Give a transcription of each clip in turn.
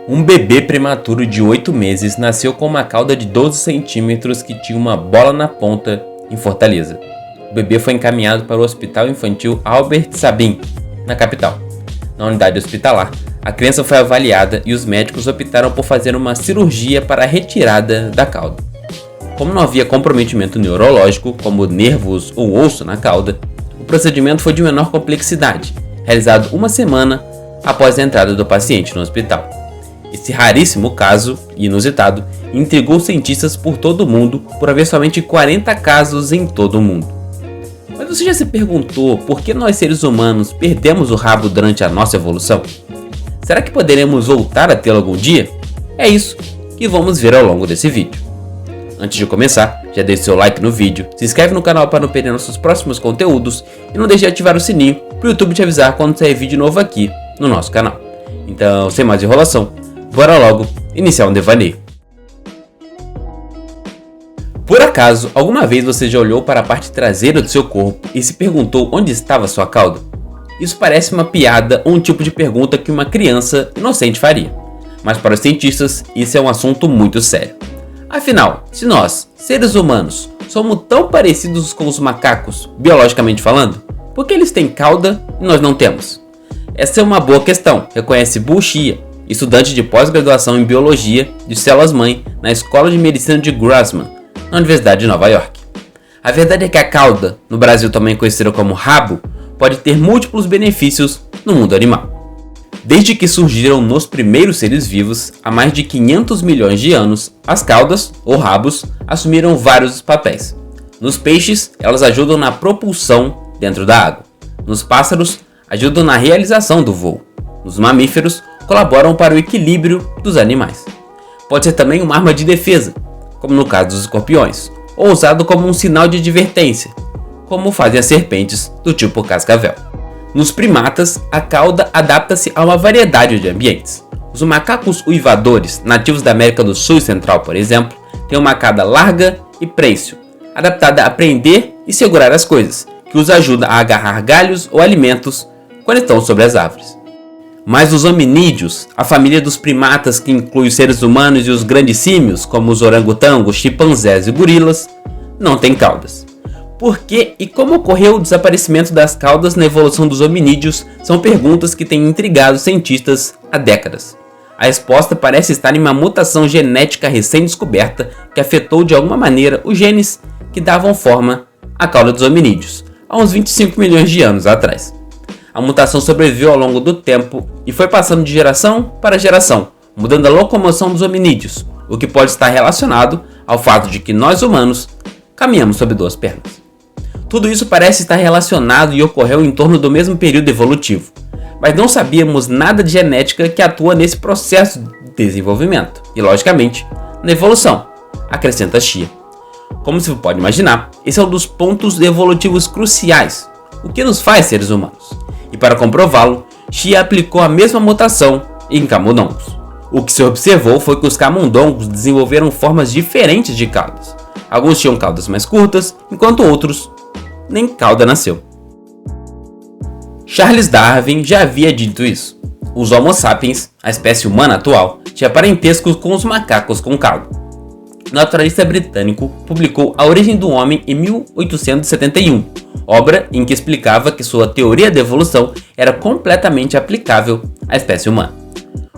Um bebê prematuro de 8 meses nasceu com uma cauda de 12 centímetros que tinha uma bola na ponta em Fortaleza. O bebê foi encaminhado para o Hospital Infantil Albert Sabin, na capital. Na unidade hospitalar, a criança foi avaliada e os médicos optaram por fazer uma cirurgia para a retirada da cauda. Como não havia comprometimento neurológico, como nervos ou osso na cauda, o procedimento foi de menor complexidade, realizado uma semana após a entrada do paciente no hospital. Esse raríssimo caso, inusitado, intrigou cientistas por todo o mundo por haver somente 40 casos em todo o mundo. Mas você já se perguntou por que nós seres humanos perdemos o rabo durante a nossa evolução? Será que poderemos voltar a tê-lo algum dia? É isso que vamos ver ao longo desse vídeo. Antes de começar, já deixe seu like no vídeo, se inscreve no canal para não perder nossos próximos conteúdos e não deixe de ativar o sininho para o YouTube te avisar quando sair vídeo novo aqui no nosso canal. Então, sem mais enrolação, bora logo iniciar um devaneio. Por acaso, alguma vez você já olhou para a parte traseira do seu corpo e se perguntou onde estava sua cauda? Isso parece uma piada ou um tipo de pergunta que uma criança inocente faria. Mas para os cientistas, isso é um assunto muito sério. Afinal, se nós, seres humanos, somos tão parecidos com os macacos, biologicamente falando, por que eles têm cauda e nós não temos? Essa é uma boa questão, reconhece Bu Xia, estudante de pós-graduação em Biologia de Células-Mãe na Escola de Medicina de Grossman, na Universidade de Nova York. A verdade é que a cauda, no Brasil também conhecida como rabo, pode ter múltiplos benefícios no mundo animal. Desde que surgiram nos primeiros seres vivos, há mais de 500 milhões de anos, as caudas, ou rabos, assumiram vários papéis. Nos peixes, elas ajudam na propulsão dentro da água. Nos pássaros, ajudam na realização do voo. Nos mamíferos, colaboram para o equilíbrio dos animais. Pode ser também uma arma de defesa, como no caso dos escorpiões, ou usado como um sinal de advertência, como fazem as serpentes do tipo cascavel. Nos primatas, a cauda adapta-se a uma variedade de ambientes. Os macacos uivadores, nativos da América do Sul e Central, por exemplo, têm uma cauda larga e prênsil, adaptada a prender e segurar as coisas, que os ajuda a agarrar galhos ou alimentos quando estão sobre as árvores. Mas os hominídeos, a família dos primatas que inclui os seres humanos e os grandes símios, como os orangotangos, chimpanzés e gorilas, não têm caudas. Por que e como ocorreu o desaparecimento das caudas na evolução dos hominídeos são perguntas que têm intrigado cientistas há décadas. A resposta parece estar em uma mutação genética recém-descoberta que afetou de alguma maneira os genes que davam forma à cauda dos hominídeos, há uns 25 milhões de anos atrás. A mutação sobreviveu ao longo do tempo e foi passando de geração para geração, mudando a locomoção dos hominídeos, o que pode estar relacionado ao fato de que nós humanos caminhamos sobre duas pernas. Tudo isso parece estar relacionado e ocorreu em torno do mesmo período evolutivo, mas não sabíamos nada de genética que atua nesse processo de desenvolvimento e, logicamente, na evolução, acrescenta Xia. Como se pode imaginar, esse é um dos pontos evolutivos cruciais, o que nos faz seres humanos. E para comprová-lo, Xia aplicou a mesma mutação em camundongos. O que se observou foi que os camundongos desenvolveram formas diferentes de caudas. Alguns tinham caudas mais curtas, enquanto outros nem cauda nasceu. Charles Darwin já havia dito isso. Os Homo sapiens, a espécie humana atual, tinha parentesco com os macacos com cauda. O naturalista britânico publicou A Origem do Homem em 1871, obra em que explicava que sua teoria da evolução era completamente aplicável à espécie humana.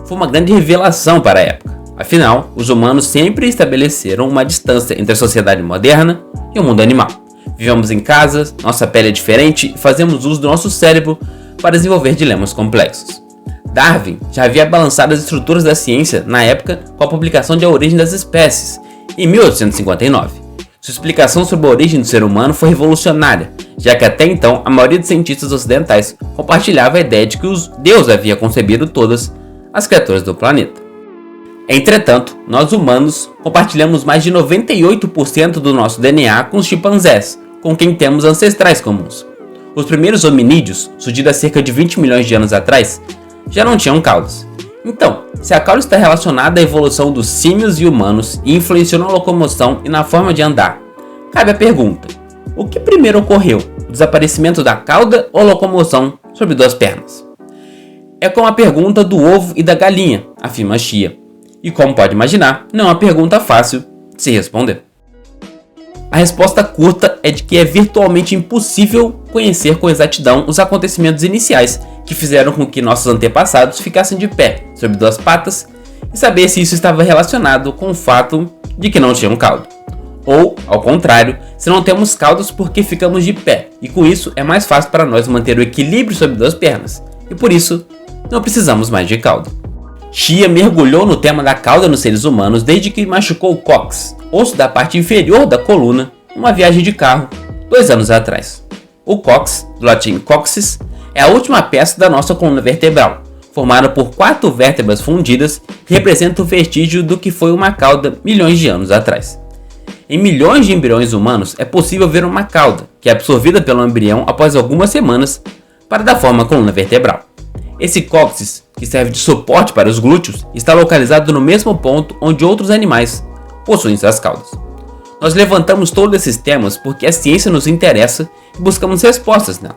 Foi uma grande revelação para a época. Afinal, os humanos sempre estabeleceram uma distância entre a sociedade moderna e o mundo animal. Vivemos em casas, nossa pele é diferente e fazemos uso do nosso cérebro para desenvolver dilemas complexos. Darwin já havia balançado as estruturas da ciência na época com a publicação de A Origem das Espécies, em 1859. Sua explicação sobre a origem do ser humano foi revolucionária, já que até então a maioria dos cientistas ocidentais compartilhava a ideia de que Deus havia concebido todas as criaturas do planeta. Entretanto, nós humanos compartilhamos mais de 98% do nosso DNA com os chimpanzés, com quem temos ancestrais comuns. Os primeiros hominídeos, surgidos há cerca de 20 milhões de anos atrás, já não tinham caudas. Então, se a cauda está relacionada à evolução dos símios e humanos e influenciou na locomoção e na forma de andar, cabe a pergunta: o que primeiro ocorreu, o desaparecimento da cauda ou a locomoção sobre duas pernas? É como a pergunta do ovo e da galinha, afirma Chia. E como pode imaginar, não é uma pergunta fácil de se responder. A resposta curta é de que é virtualmente impossível conhecer com exatidão os acontecimentos iniciais que fizeram com que nossos antepassados ficassem de pé sobre duas patas e saber se isso estava relacionado com o fato de que não tinham cauda. Ou, ao contrário, se não temos caudas porque ficamos de pé e com isso é mais fácil para nós manter o equilíbrio sobre duas pernas e por isso não precisamos mais de cauda. Chia mergulhou no tema da cauda nos seres humanos desde que machucou o cóccix, osso da parte inferior da coluna, numa viagem de carro, 2 anos atrás. O cóccix, do latim coccyx, é a última peça da nossa coluna vertebral, formada por 4 vértebras fundidas que representa o vestígio do que foi uma cauda milhões de anos atrás. Em milhões de embriões humanos é possível ver uma cauda, que é absorvida pelo embrião após algumas semanas para dar forma à coluna vertebral. Esse cóccix, que serve de suporte para os glúteos, está localizado no mesmo ponto onde outros animais possuem suas caudas. Nós levantamos todos esses temas porque a ciência nos interessa e buscamos respostas nela.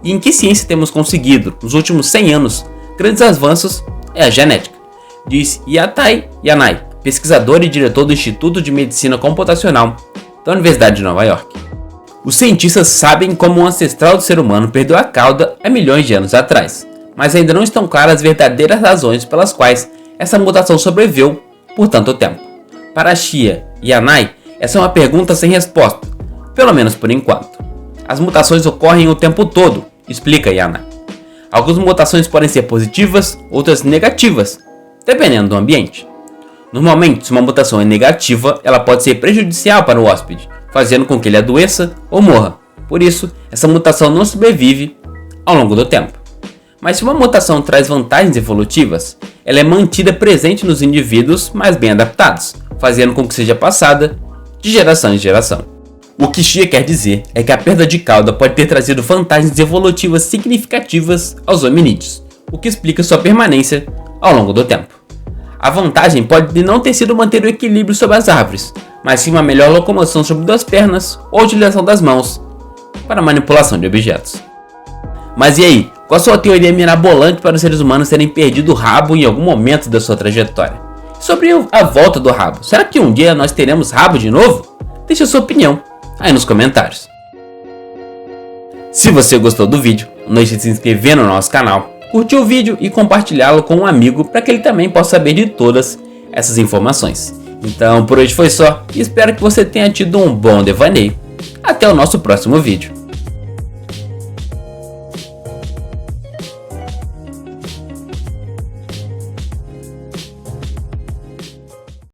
E em que ciência temos conseguido, nos últimos 100 anos, grandes avanços é a genética, diz Yatai Yanai, pesquisador e diretor do Instituto de Medicina Computacional da Universidade de Nova York. Os cientistas sabem como o ancestral do ser humano perdeu a cauda há milhões de anos atrás, mas ainda não estão claras as verdadeiras razões pelas quais essa mutação sobreviveu por tanto tempo. Para Chia e Yanai, essa é uma pergunta sem resposta, pelo menos por enquanto. As mutações ocorrem o tempo todo, explica Yanai. Algumas mutações podem ser positivas, outras negativas, dependendo do ambiente. Normalmente, se uma mutação é negativa, ela pode ser prejudicial para o hóspede, fazendo com que ele adoeça ou morra. Por isso, essa mutação não sobrevive ao longo do tempo. Mas se uma mutação traz vantagens evolutivas, ela é mantida presente nos indivíduos mais bem adaptados, fazendo com que seja passada de geração em geração. O que Chia quer dizer é que a perda de cauda pode ter trazido vantagens evolutivas significativas aos hominídeos, o que explica sua permanência ao longo do tempo. A vantagem pode não ter sido manter o equilíbrio sobre as árvores, mas sim uma melhor locomoção sobre duas pernas ou utilização das mãos para manipulação de objetos. Mas e aí? Qual a sua teoria mirabolante para os seres humanos terem perdido o rabo em algum momento da sua trajetória? Sobre a volta do rabo, será que um dia nós teremos rabo de novo? Deixe a sua opinião aí nos comentários. Se você gostou do vídeo, não deixe de se inscrever no nosso canal, curtir o vídeo e compartilhá-lo com um amigo para que ele também possa saber de todas essas informações. Então por hoje foi só e espero que você tenha tido um bom devaneio. Até o nosso próximo vídeo.